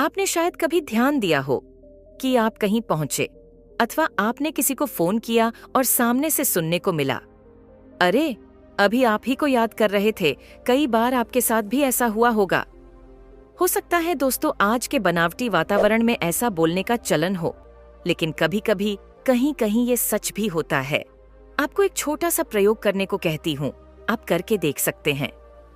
आपने शायद कभी ध्यान दिया हो कि आप कहीं पहुंचे, अथवा आपने किसी को फोन किया और सामने से सुनने को मिला, अरे अभी आप ही को याद कर रहे थे। कई बार आपके साथ भी ऐसा हुआ होगा। हो सकता है दोस्तों आज के बनावटी वातावरण में ऐसा बोलने का चलन हो, लेकिन कभी कभी कहीं कहीं ये सच भी होता है। आपको एक छोटा सा प्रयोग करने को कहती हूँ, आप करके देख सकते हैं।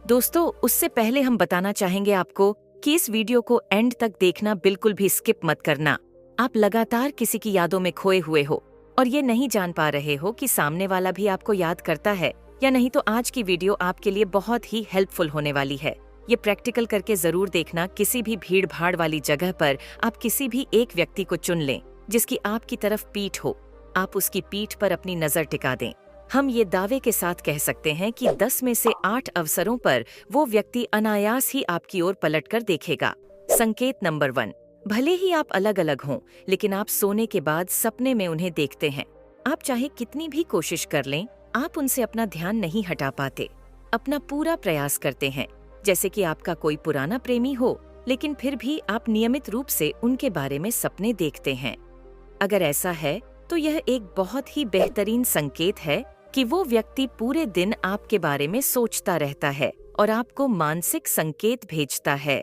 दोस्तों उससे पहले हम बताना चाहेंगे आपको कि इस वीडियो को एंड तक देखना, बिल्कुल भी स्किप मत करना। आप लगातार किसी की यादों में खोए हुए हो और ये नहीं जान पा रहे हो कि सामने वाला भी आपको याद करता है या नहीं, तो आज की वीडियो आपके लिए बहुत ही हेल्पफुल होने वाली है। ये प्रैक्टिकल करके जरूर देखना। किसी भी भीड़ भाड़ वाली जगह पर आप किसी भी एक व्यक्ति को चुन लें जिसकी आपकी तरफ पीठ हो। आप उसकी पीठ पर अपनी नजर टिका दें। हम ये दावे के साथ कह सकते हैं कि 10 में से 8 अवसरों पर वो व्यक्ति अनायास ही आपकी ओर पलटकर देखेगा। संकेत नंबर 1, भले ही आप अलग अलग हों, लेकिन आप सोने के बाद सपने में उन्हें देखते हैं। आप चाहे कितनी भी कोशिश कर लें, आप उनसे अपना ध्यान नहीं हटा पाते। अपना पूरा प्रयास करते हैं, जैसे कि आपका कोई पुराना प्रेमी हो, लेकिन फिर भी आप नियमित रूप से उनके बारे में सपने देखते हैं। अगर ऐसा है तो यह एक बहुत ही बेहतरीन संकेत है कि वो व्यक्ति पूरे दिन आपके बारे में सोचता रहता है और आपको मानसिक संकेत भेजता है।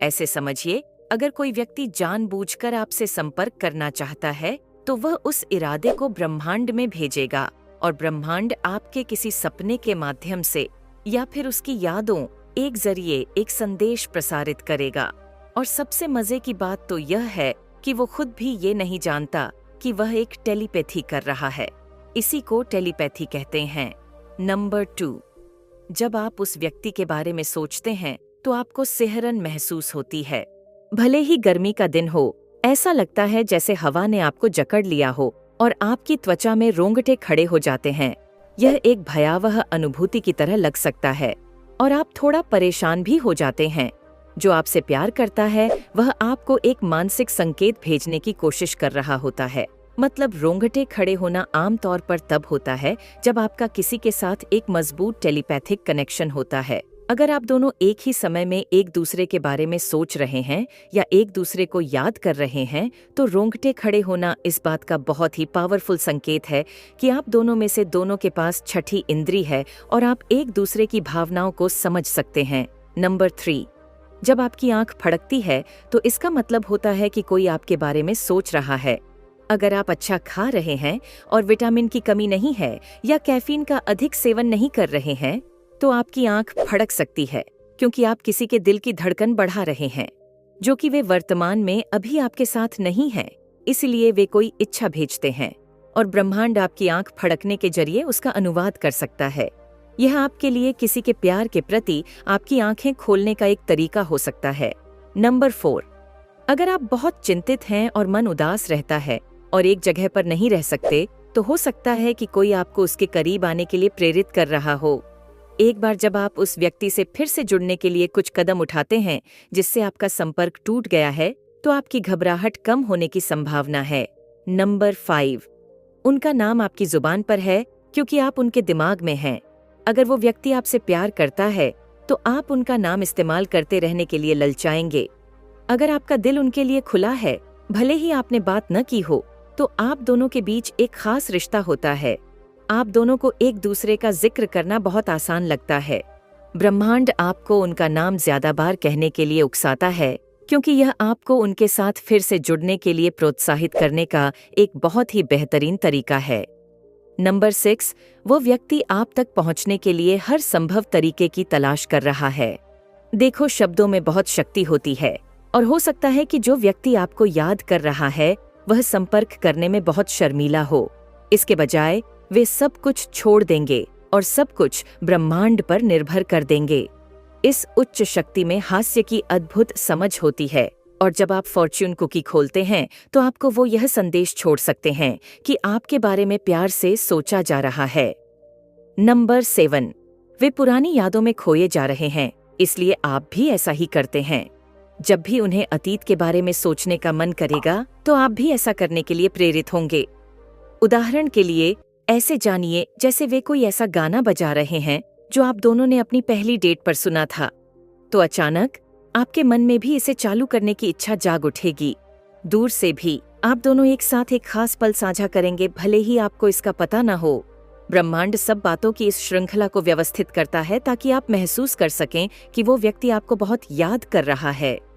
ऐसे समझिए, अगर कोई व्यक्ति जानबूझकर आपसे संपर्क करना चाहता है तो वह उस इरादे को ब्रह्मांड में भेजेगा और ब्रह्मांड आपके किसी सपने के माध्यम से या फिर उसकी यादों एक जरिए एक संदेश प्रसारित करेगा। और सबसे मजे की बात तो यह है कि वो खुद भी ये नहीं जानता कि वह एक टेलीपैथी कर रहा है। इसी को टेलीपैथी कहते हैं। नंबर 2, जब आप उस व्यक्ति के बारे में सोचते हैं तो आपको सिहरन महसूस होती है। भले ही गर्मी का दिन हो, ऐसा लगता है जैसे हवा ने आपको जकड़ लिया हो और आपकी त्वचा में रोंगटे खड़े हो जाते हैं। यह एक भयावह अनुभूति की तरह लग सकता है और आप थोड़ा परेशान भी हो जाते हैं। जो आपसे प्यार करता है वह आपको एक मानसिक संकेत भेजने की कोशिश कर रहा होता है। मतलब रोंगटे खड़े होना आमतौर पर तब होता है जब आपका किसी के साथ एक मजबूत टेलीपैथिक कनेक्शन होता है। अगर आप दोनों एक ही समय में एक दूसरे के बारे में सोच रहे हैं या एक दूसरे को याद कर रहे हैं, तो रोंगटे खड़े होना इस बात का बहुत ही पावरफुल संकेत है कि आप दोनों में से दोनों के पास छठी इंद्री है और आप एक दूसरे की भावनाओं को समझ सकते हैं। नंबर 3, जब आपकी आंख फड़कती है तो इसका मतलब होता है कि कोई आपके बारे में सोच रहा है। अगर आप अच्छा खा रहे हैं और विटामिन की कमी नहीं है या कैफीन का अधिक सेवन नहीं कर रहे हैं, तो आपकी आंख फड़क सकती है, क्योंकि आप किसी के दिल की धड़कन बढ़ा रहे हैं, जो कि वे वर्तमान में अभी आपके साथ नहीं है। इसलिए वे कोई इच्छा भेजते हैं और ब्रह्मांड आपकी आंख फड़कने के जरिए उसका अनुवाद कर सकता है। यह आपके लिए किसी के प्यार के प्रति आपकी आंखें खोलने का एक तरीका हो सकता है। नंबर 4, अगर आप बहुत चिंतित हैं और मन उदास रहता है और एक जगह पर नहीं रह सकते, तो हो सकता है कि कोई आपको उसके करीब आने के लिए प्रेरित कर रहा हो। एक बार जब आप उस व्यक्ति से फिर से जुड़ने के लिए कुछ कदम उठाते हैं जिससे आपका संपर्क टूट गया है, तो आपकी घबराहट कम होने की संभावना है। नंबर 5, उनका नाम आपकी जुबान पर है क्योंकि आप उनके दिमाग में हैं। अगर वो व्यक्ति आपसे प्यार करता है तो आप उनका नाम इस्तेमाल करते रहने के लिए ललचाएंगे। अगर आपका दिल उनके लिए खुला है, भले ही आपने बात न की हो, तो आप दोनों के बीच एक खास रिश्ता होता है। आप दोनों को एक दूसरे का जिक्र करना बहुत आसान लगता है। ब्रह्मांड आपको उनका नाम ज्यादा बार कहने के लिए उकसाता है, क्योंकि यह आपको उनके साथ फिर से जुड़ने के लिए प्रोत्साहित करने का एक बहुत ही बेहतरीन तरीका है। नंबर 6, वो व्यक्ति आप तक पहुंचने के लिए हर संभव तरीके की तलाश कर रहा है। देखो, शब्दों में बहुत शक्ति होती है और हो सकता है कि जो व्यक्ति आपको याद कर रहा है वह संपर्क करने में बहुत शर्मीला हो। इसके बजाय वे सब कुछ छोड़ देंगे और सब कुछ ब्रह्मांड पर निर्भर कर देंगे। इस उच्च शक्ति में हास्य की अद्भुत समझ होती है और जब आप फॉर्च्यून कुकी खोलते हैं तो आपको वो यह संदेश छोड़ सकते हैं कि आपके बारे में प्यार से सोचा जा रहा है। नंबर 7, वे पुरानी यादों में खोए जा रहे हैं, इसलिए आप भी ऐसा ही करते हैं। जब भी उन्हें अतीत के बारे में सोचने का मन करेगा तो आप भी ऐसा करने के लिए प्रेरित होंगे। उदाहरण के लिए, ऐसे जानिए जैसे वे कोई ऐसा गाना बजा रहे हैं जो आप दोनों ने अपनी पहली डेट पर सुना था। तो अचानक आपके मन में भी इसे चालू करने की इच्छा जाग उठेगी। दूर से भी आप दोनों एक साथ एक खास पल साझा करेंगे, भले ही आपको इसका पता न हो। ब्रह्मांड सब बातों की इस श्रृंखला को व्यवस्थित करता है ताकि आप महसूस कर सकें कि वो व्यक्ति आपको बहुत याद कर रहा है।